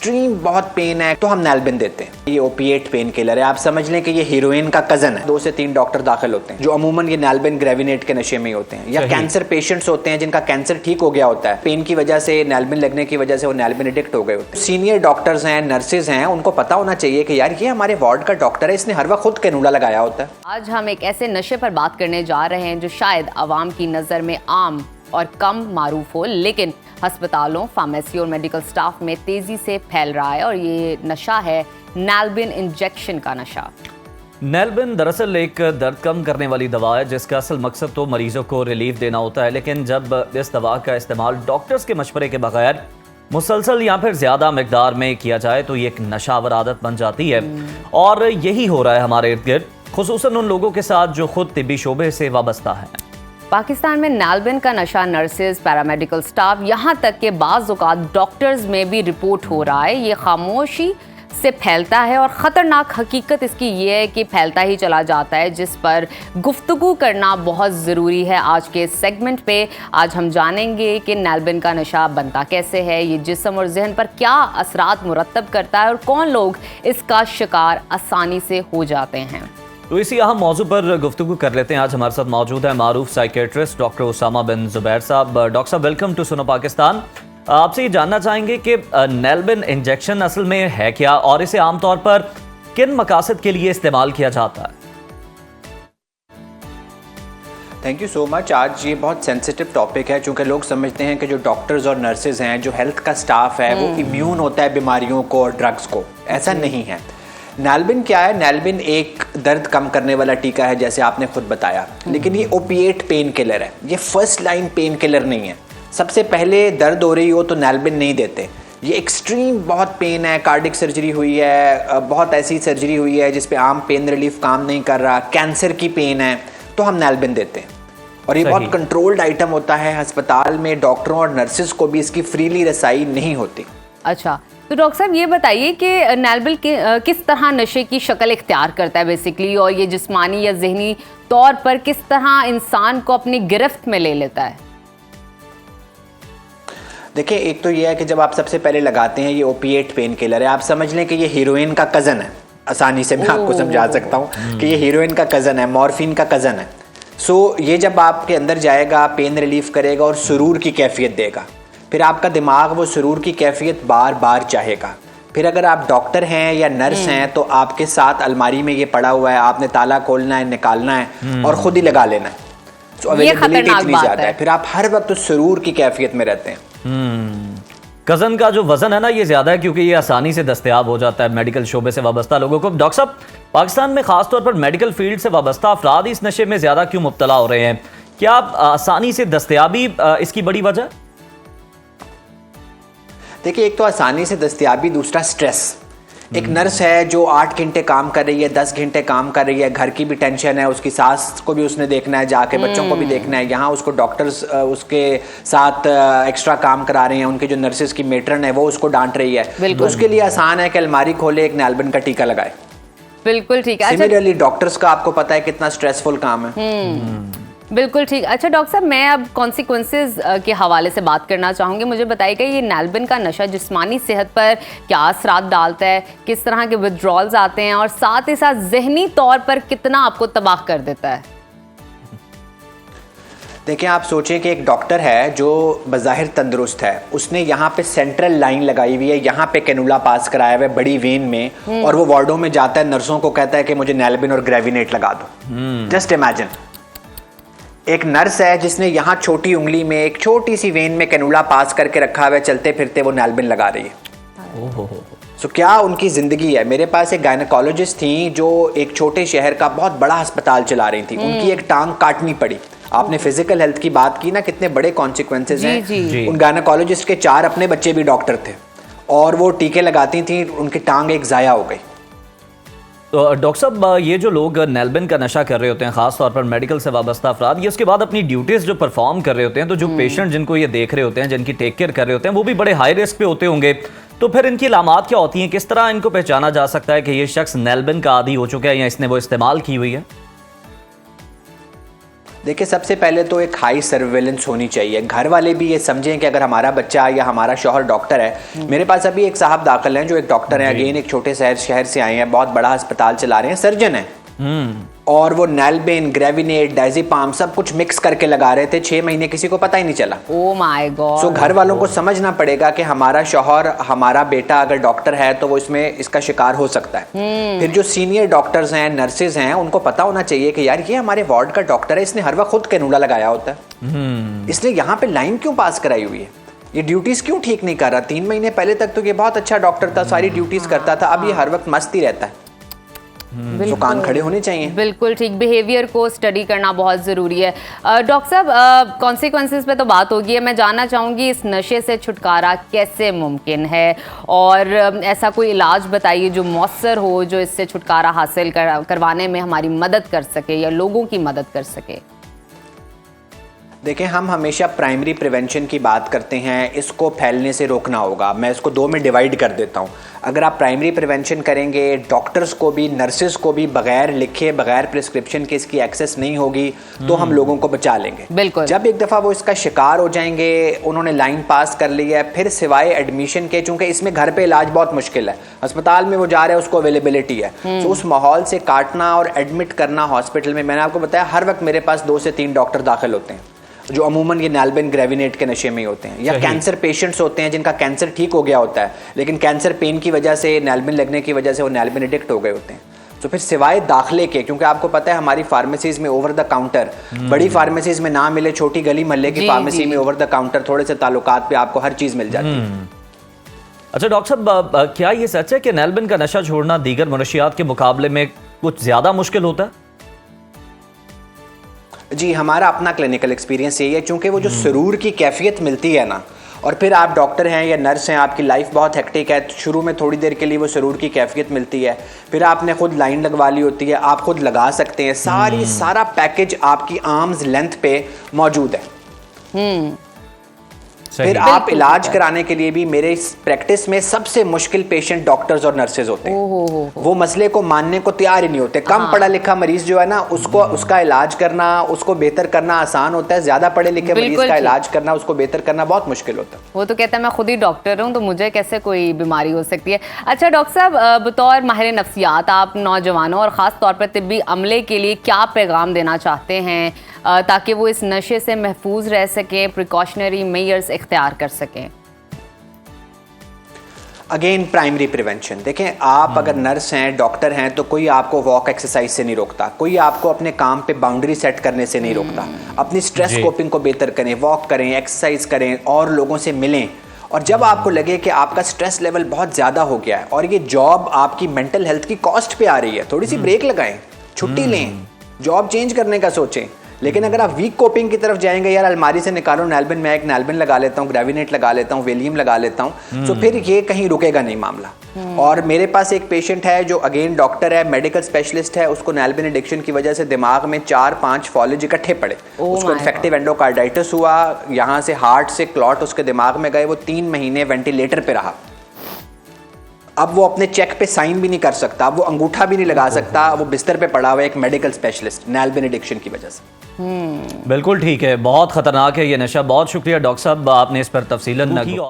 Extreme बहुत pen है तो हम नैल्बिन देते हैं। ये ओपिएट पेन किलर है, आप समझ लें कि ये हीरोइन का कजन है। 2 से 3 डॉक्टर दाखिल होते हैं जो अमूमन ये नैल्बिन ग्रेविनेट के नशे में ही होते हैं, या कैंसर पेशेंट्स होते हैं जिनका कैंसर ठीक हो गया होता है, पेन की वजह से नैल्बिन लगने की वजह से वो नैल्बिन एडिक्ट हो गए होते हैं। सीनियर डॉक्टर्स हैं, नर्सेज हैं, उनको पता होना चाहिए कि यार ये हमारे वार्ड का डॉक्टर है, इसने हर वक्त खुद कैनूला लगाया होता है। आज हम एक ऐसे नशे पर बात करने जा रहे हैं जो शायद आवाम की नज़र में आम और कम मारूफ हो, लेकिन अस्पतालों, फार्मेसी और मेडिकल स्टाफ में तेजी से फैल रहा है, और ये नशा है नैल्बिन इंजेक्शन का नशा। नैल्बिन दरअसल एक दर्द कम करने वाली दवा है जिसका असल मकसद तो मरीजों को रिलीफ देना होता है, लेकिन जब इस दवा का इस्तेमाल डॉक्टर्स के मशवरे के बगैर मुसलसल या फिर ज़्यादा मकदार में किया जाए तो ये एक नशावर आदत बन जाती है। और यही हो रहा है हमारे इर्द गिर्द, खुसूसन उन लोगों के साथ जो खुद तिब्बी शोबे से वाबस्ता हैं। पाकिस्तान में नैल्बिन का नशा नर्सेज, पैरामेडिकल स्टाफ, यहाँ तक के बाज़ औक़ात डॉक्टर्स में भी रिपोर्ट हो रहा है। ये खामोशी से फैलता है और ख़तरनाक हकीकत इसकी ये है कि फैलता ही चला जाता है, जिस पर गुफ्तगू करना बहुत ज़रूरी है। आज के सेगमेंट पे आज हम जानेंगे कि नैल्बिन का नशा बनता कैसे है, ये जिस्म और जहन पर क्या असरात मुरतब करता है और कौन लोग इसका शिकार आसानी से हो जाते हैं। तो इसी अहम मौजू पर गुफ्तगू कर लेते हैं। आज हमारे साथ मौजूद है मारूफ साइकेट्रिस्ट डॉक्टर उसामा बिन जुबैर साहब। डॉक्टर साहब, वेलकम टू सुनो पाकिस्तान। आपसे ये जानना चाहेंगे कि नैल्बिन इंजेक्शन असल में है क्या और इसे आमतौर पर किन मकासद के लिए इस्तेमाल किया जाता है? Thank you so much. आज ये बहुत सेंसिटिव टॉपिक है क्योंकि लोग समझते हैं कि जो डॉक्टर्स और नर्सेज हैं, जो हेल्थ का स्टाफ है, वो इम्यून होता है बीमारियों को और ड्रग्स को। ऐसा नहीं है। नैल्बिन क्या है? नैल्बिन एक दर्द कम करने वाला टीका है, जैसे आपने खुद बताया, लेकिन ये ओपिएट पेन किलर है। ये फर्स्ट लाइन पेन किलर नहीं है। सबसे पहले दर्द हो रही हो तो नैल्बिन नहीं देते। ये एक्सट्रीम बहुत पेन है, कार्डिक सर्जरी हुई है, बहुत ऐसी सर्जरी हुई है जिस पे आम पेन रिलीफ काम नहीं कर रहा, कैंसर की पेन है, तो हम नैल्बिन देते हैं। और ये बहुत कंट्रोल्ड आइटम होता है। अस्पताल में डॉक्टरों और नर्सेज को भी इसकी फ्रीली रसाई नहीं होती। अच्छा, तो डॉक्टर साहब ये बताइए कि नैल्बिन किस तरह नशे की शक्ल इख्तियार करता है बेसिकली, और ये जिस्मानी या जहनी तौर पर किस तरह इंसान को अपनी गिरफ्त में ले लेता है? देखिए, एक तो ये है कि जब आप सबसे पहले लगाते हैं, ये ओपिएट पेन किलर है, आप समझ लें कि ये हीरोइन का कज़न है। आसानी से मैं आपको समझा सकता हूँ कि ये हीरोइन का कज़न है, मॉर्फिन का कज़न है। सो ये जब आपके अंदर जाएगा, पेन रिलीफ करेगा और सुरूर की कैफियत देगा। फिर आपका दिमाग वो सुरूर की कैफियत बार बार चाहेगा। फिर अगर आप डॉक्टर हैं या नर्स हैं तो आपके साथ अलमारी में ये पड़ा हुआ है, आपने ताला खोलना है, निकालना है और खुद ही लगा लेना है। तो अवेलेबिलिटी इतनी ज़्यादा है, फिर आप हर वक्त उस सुरूर की कैफियत में रहते हैं। कज़न का जो वजन है ना, ये ज़्यादा है क्योंकि ये आसानी से दस्तयाब हो जाता है मेडिकल शोबे से वाबस्ता लोगों को। डॉक्टर साहब, पाकिस्तान में खासतौर पर मेडिकल फील्ड से वाबस्ता अफराद इस नशे में ज़्यादा क्यों मुब्तला हो रहे हैं? क्या आसानी से दस्तयाबी इसकी बड़ी वजह? देखिए, एक तो आसानी से दस्तयाबी, दूसरा स्ट्रेस। एक नर्स है जो 8 घंटे काम कर रही है, 10 घंटे काम कर रही है, घर की भी टेंशन है, उसकी सास को भी उसने देखना है, जाके बच्चों को भी देखना है, यहाँ उसको डॉक्टर्स उसके साथ एक्स्ट्रा काम करा रहे हैं, उनके जो नर्सेज की मेट्रन है वो उसको डांट रही है, तो उसके लिए आसान है कि अलमारी खोले, एक नैल्बिन का टीका लगाए। बिल्कुल ठीक है। सिमिलरली डॉक्टर्स का आपको पता है कितना स्ट्रेसफुल काम है। बिल्कुल ठीक। अच्छा डॉक्टर साहब, मैं अब कॉन्सिक्वेंसेस के हवाले से बात करना चाहूँगी। मुझे बताइएगा ये नैल्बिन का नशा जिस्मानी सेहत पर क्या असरात डालता है, किस तरह के विड्रॉल्स आते हैं, और साथ ही साथ जहनी तौर पर कितना आपको तबाह कर देता है? देखिए, आप सोचें कि एक डॉक्टर है जो बज़ाहिर तंदुरुस्त है, उसने यहाँ पे सेंट्रल लाइन लगाई हुई है, यहाँ पे कैनुला पास कराया हुआ है बड़ी वेन में, और वो वार्डों में जाता है, नर्सों को कहता है कि मुझे नैल्बिन और ग्रेविनेट लगा दो। जस्ट इमेजिन, एक नर्स है जिसने यहाँ छोटी उंगली में एक छोटी सी वेन में कैनुला पास करके रखा हुआ है, चलते फिरते वो नैल्बिन लगा रही है। सो क्या उनकी ज़िंदगी है। मेरे पास एक गायनेकोलॉजिस्ट थी जो एक छोटे शहर का बहुत बड़ा अस्पताल चला रही थी, उनकी एक टांग काटनी पड़ी। आपने फिजिकल हेल्थ की बात की ना, कितने बड़े कॉन्सिक्वेंसेज हैं। उन गायनेकोलॉजिस्ट के 4 अपने बच्चे भी डॉक्टर थे और वो टीके लगाती थी, उनकी टांग एक ज़ाया हो गई। तो डॉक्टर साहब, ये जो लोग नैल्बिन का नशा कर रहे होते हैं, खास तौर पर मेडिकल से वाबस्ता अफराद, ये उसके बाद अपनी ड्यूटीज़ जो परफॉर्म कर रहे होते हैं, तो जो पेशेंट जिनको ये देख रहे होते हैं, जिनकी टेक केयर कर रहे होते हैं, वो भी बड़े हाई रिस्क पे होते होंगे। तो फिर इनकी अलामात क्या होती हैं? किस तरह इनको पहचाना जा सकता है कि ये शख्स नैल्बिन का आदी हो चुका है या इसने वो इस्तेमाल की हुई है? देखिए, सबसे पहले तो एक हाई सर्वेलेंस होनी चाहिए। घर वाले भी ये समझें कि अगर हमारा बच्चा या हमारा शौहर डॉक्टर है। मेरे पास अभी एक साहब दाखिल हैं जो एक डॉक्टर हैं, अगेन एक छोटे शहर से आए हैं, बहुत बड़ा अस्पताल चला रहे हैं, सर्जन है, और वो नैलबेन, ग्रेविनेट, डायज़ेपाम सब कुछ मिक्स करके लगा रहे थे। 6 महीने किसी को पता ही नहीं चला। Oh my God. सो घर वालों को समझना पड़ेगा कि हमारा शौहर, हमारा बेटा अगर डॉक्टर है तो वो इसमें इसका शिकार हो सकता है। फिर जो सीनियर डॉक्टर्स हैं, नर्सेज हैं, उनको पता होना चाहिए कि यार ये हमारे वार्ड का डॉक्टर है, इसने हर वक्त खुद कैनूला लगाया होता है, इसने यहाँ पे लाइन क्यों पास कराई हुई है, ये ड्यूटीज क्यों ठीक नहीं कर रहा। 3 महीने पहले तक तो ये बहुत अच्छा डॉक्टर था, सारी ड्यूटीज करता था, अब ये हर वक्त मस्त ही रहता है। तो कान खड़े होने चाहिए। बिल्कुल ठीक, बिहेवियर को स्टडी करना बहुत ज़रूरी है। डॉक्टर साहब, कॉन्सिक्वेंसेस पे तो बात होगी है, मैं जानना चाहूँगी इस नशे से छुटकारा कैसे मुमकिन है, और ऐसा कोई इलाज बताइए जो मौसर हो, जो इससे छुटकारा हासिल करवाने में हमारी मदद कर सके या लोगों की मदद कर सके। देखें, हम हमेशा प्राइमरी प्रिवेंशन की बात करते हैं, इसको फैलने से रोकना होगा। मैं इसको 2 में डिवाइड कर देता हूँ। अगर आप प्राइमरी प्रिवेंशन करेंगे, डॉक्टर्स को भी, नर्सेज को भी बगैर लिखे, बगैर प्रिस्क्रिप्शन के इसकी एक्सेस नहीं होगी, तो हम लोगों को बचा लेंगे। बिल्कुल। जब एक दफ़ा वो इसका शिकार हो जाएंगे, उन्होंने लाइन पास कर ली है, फिर सिवाय एडमिशन के, चूंकि इसमें घर पे इलाज बहुत मुश्किल है, अस्पताल में वो जा रहे हैं, उसको अवेलेबिलिटी है, तो उस माहौल से काटना और एडमिट करना हॉस्पिटल में, मैंने आपको बताया हर वक्त मेरे पास 2 से 3 डॉक्टर दाखिल होते हैं जो अमूमन ये नैलबेन, ग्रेविनेट के नशे में ही होते हैं, या कैंसर पेशेंट्स होते हैं जिनका कैंसर ठीक हो गया होता है, लेकिन कैंसर पेन की वजह से, नैलबेन लगने की वजह से वो नैलबेन एडिक्ट हो गए होते हैं। तो फिर सिवाय दाखिले के, क्योंकि आपको पता है हमारी फार्मेसीज में ओवर द काउंटर, बड़ी फार्मेसीज में ना मिले, छोटी गली मोहल्ले की फार्मेसी में ओवर द काउंटर थोड़े से ताल्लुकात पे आपको हर चीज़ मिल जाती है। अच्छा डॉक्टर साहब, क्या ये सच है कि नैलबेन का नशा छोड़ना दीगर मनशियात के मुकाबले में कुछ ज़्यादा मुश्किल होता है? जी, हमारा अपना क्लिनिकल एक्सपीरियंस यही है, चूंकि वो जो सुरूर की कैफियत मिलती है ना, और फिर आप डॉक्टर हैं या नर्स हैं, आपकी लाइफ बहुत हेक्टिक है, शुरू में थोड़ी देर के लिए वो सुरूर की कैफियत मिलती है, फिर आपने खुद लाइन लगवा ली होती है, आप खुद लगा सकते हैं, सारा पैकेज आपकी आर्म्स लेंथ पे मौजूद है। फिर आप इलाज कराने के लिए भी, मेरे इस प्रैक्टिस में सबसे मुश्किल पेशेंट डॉक्टर्स और नर्सेज होते हैं। वो मसले को मानने को तैयार ही नहीं होते। कम पढ़ा लिखा मरीज जो है ना, उसको उसका इलाज करना, उसको बेहतर करना आसान होता है, ज्यादा पढ़े लिखे मरीज का इलाज करना, उसको बेहतर करना बहुत मुश्किल होता है। वो तो कहता है मैं खुद ही डॉक्टर हूँ, तो मुझे कैसे कोई बीमारी हो सकती है। अच्छा डॉक्टर साहब, बतौर माहिर नफ्सियात, आप नौजवानों और ख़ास तौर पर तिब्बी अमले के लिए क्या पैगाम देना चाहते हैं ताकि वो इस नशे से महफूज रह सकें, प्रिकॉशनरी मेजर्स इख्तियार कर सकें? Again primary prevention. देखें, आप अगर नर्स हैं, डॉक्टर हैं, तो कोई आपको वॉक एक्सरसाइज से नहीं रोकता, कोई आपको अपने काम पे बाउंड्री सेट करने से नहीं रोकता। अपनी स्ट्रेस कोपिंग को बेहतर करें, वॉक करें, एक्सरसाइज करें, और लोगों से मिलें। और जब आपको लगे कि आपका स्ट्रेस लेवल बहुत ज़्यादा हो गया है और ये जॉब आपकी मेंटल हेल्थ की कॉस्ट पे आ रही है, थोड़ी सी ब्रेक लगाएं, छुट्टी लें, जॉब चेंज करने का सोचें। लेकिन अगर आप वीक कोपिंग की तरफ जाएंगे, यार अलमारी से निकालो नैलबेन, मैं एक नैलबेन लगा लेता हूँ, ग्रेविनेट लगा लेता हूँ, वेलियम लगा लेता हूँ, तो फिर ये कहीं रुकेगा नहीं मामला। और मेरे पास एक पेशेंट है जो अगेन डॉक्टर है, मेडिकल स्पेशलिस्ट है, उसको नैलबेन एडिक्शन की वजह से दिमाग में 4-5 फॉलेज इकट्ठे पड़े, उसको इन्फेक्टिव एंडोकार्डाइटिस हुआ, यहाँ से हार्ट से क्लॉट उसके दिमाग में गए, वो 3 महीने वेंटिलेटर पे रहा। अब वो अपने चेक पे साइन भी नहीं कर सकता, वो अंगूठा भी नहीं लगा सकता, वो बिस्तर पे पड़ा हुआ है, एक मेडिकल स्पेशलिस्ट, नैलबेन एडिक्शन की वजह से। बिल्कुल ठीक है, बहुत खतरनाक है ये नशा। बहुत शुक्रिया डॉक्टर साहब, आपने इस पर तफसीलन